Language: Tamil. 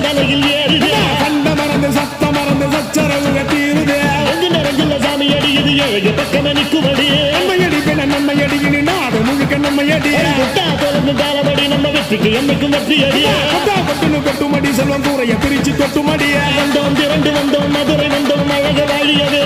தலையில் ஏறுதே கண்ட மறந்து சத்த மறந்து சச்சரவுக தீருதே எங்கு நிறைஞ்சுள்ள சாமி அடியுது ஏழு பக்கம் நிற்குமடி நம்மையடி பின்ன நம்மையடி இனி நாடு முழுக்க நம்மையடி தொடர்ந்து தாளபடி நம்ம வெற்றிக்கு என்னைக்கும் வெற்றி அடியே கொட்டுனு கொட்டுமடி செல்வம் கூறைய பிரிச்சு கொட்டுமடிய வந்தோம் திரண்டு வந்தோம் மதுரை வந்தோம் அழக வாழியவே